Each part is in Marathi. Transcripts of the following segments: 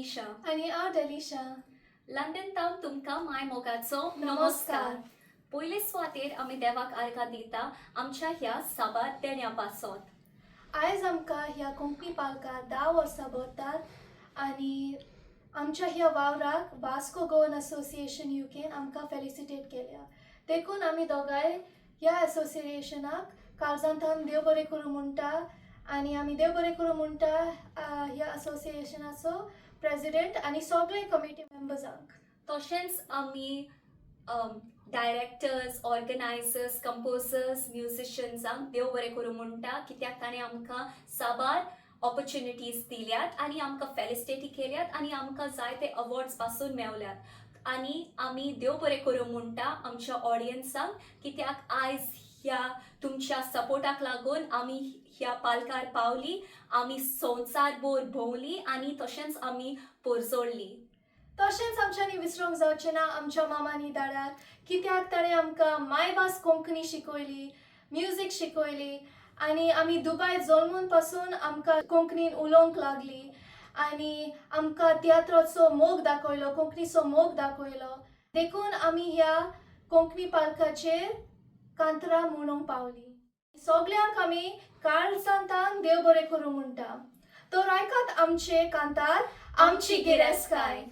Lanisha. आणि हांव डेलिशा. लंडन तावन तुमकां माय मोगाचो नमस्कार. पयले सुवातेर आमी देवाक आर्गां दिता आमच्या ह्या साबार देण्या पासत. आयज आमकां ह्या कोंकणी पालकार 10 वर्सां भरतात आनी आमच्या ह्या वावराक वास्को गोवन असोसिएशन यूकेन आमकां फेलिसिटेट केल्या. देखून आमी दोगांय ह्या असोसिएशनाक काळजांतल्यान देव बरें करूं म्हणटा आनी आमी देव बरें करूं म्हणटा ह्या असोसिएशनाचो प्रेसिडेंट आनी सगळे कमिटी मेंबर्सांक. तशेंच आमी डायरेक्टर्स, ऑर्गनायझर्स, कंपोजर्स, म्युझिशियन्सांक देव बरें करूं म्हणटा कित्याक ताणें आमकां साबार ऑपॉर्च्युनिटीज दिल्यात आनी आमकां फेलिसिटेटी केल्यात आनी आमकां जायते अवॉर्ड्स पासून मेवल्यात आनी आमी देव बरें करूं म्हणटा आमच्या ऑडियन्सांक कित्याक आयज ह्या तुमच्या सपोर्टाक लागून आमी ह्या पालकार पावली, आमी संवसार भर भोंवली आनी तशेंच आमी पोरजोडली. तशेंच आमच्यांनी विसरूंक जावचें ना आमच्या मामानी दाडार कित्याक ताणें आमकां मायभास कोंकणी शिकयली, म्युजीक शिकयली आनी आमी दुबाय जल्मून पासून आमकां कोंकणीन उलोवंक लागली आनी आमकां तियात्राचो मोग दाखयलो, कोंकणीचो मोग दाखयलो. देखून आमी ह्या कोंकणी पालकाचेर कांतरां म्हणूंक पावली. सगल्यांक आमी काळजांतल्यान देव बरें करूं म्हणटा. तर आयकात आमचे कांतार आमची गिरेस्तकाय.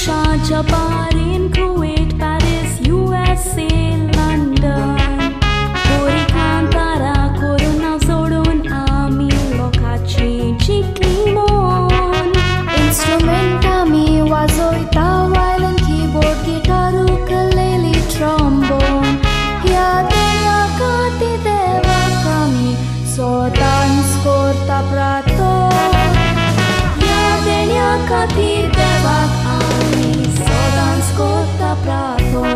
देशाच्या पारीन कुवेट पॅरिस USA लंडन पोरी कांतारा करून नाव सोडून आमी लोकाची चिकली मोन इंस्ट्रुमेंट आमी वाजोयता वायलन कीबोर्ड गिटार उकलेली ट्रॉम्बोन ह्या देवा खाती देवाक आमी सोदांच करता प्रार्थना ह्या देण्या खातीर देवाक आमी सोदांच करता प्रार्थना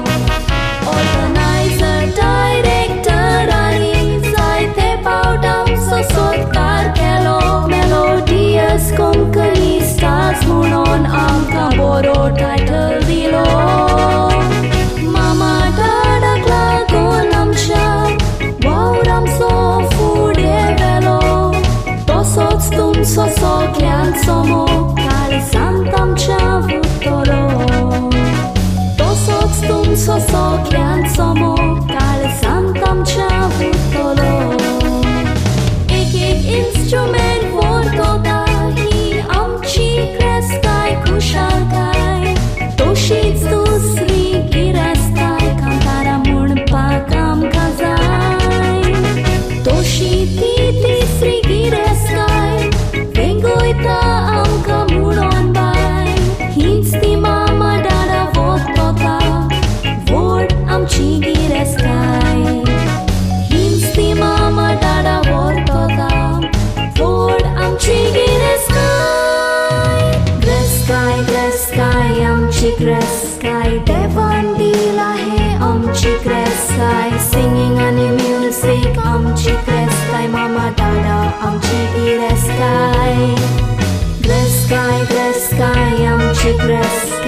ऑर्गनायझर डायरेक्टर आनी जायते फावट आमचो सत्कार केलो मेलोडियस कोंकणी स्टार्स म्हणून आमकां बरो टायटल दिलो मामा दादाक लागून आमच्या वावर आमचो फुडें व्हेलो तसोच तुमचो सगळ्यांचो मोग काळजांत आमच्या उरतलो तसोच तुमचो सगळ्यांचो मोग काळजांत आमच्या उरतलो एक इंस्ट्रुमेंट व्हरतोता ही आमची गिरेस्तकाय खुशालकाय तशीच दुसरी गिरेस्तकाय कांतारा म्हणपाक आमकां जाय तशी ती तिसरी गिरेस्तकाय वेंगयता आमकां म्हणून बाय हीच ती मामा दादा व्हरतोता व्हड आमची गिरेस्तकाय हीच ती मामा दादा व्हरतोता व्हड आमची गिरेस्तकाय ग्रेस्तकाय ग्रेस्तकाय आमची ग्रेस्तकाय देवान दिला हे आमची ग्रेस्तकाय सिंगिंग आनी म्युझिक आमची ग्रेस्तकाय मामा दादा आमची गिरेस्तकाय ग्रेस्तकाय ग्रेस्तकाय आमची ग्रेस्तकाय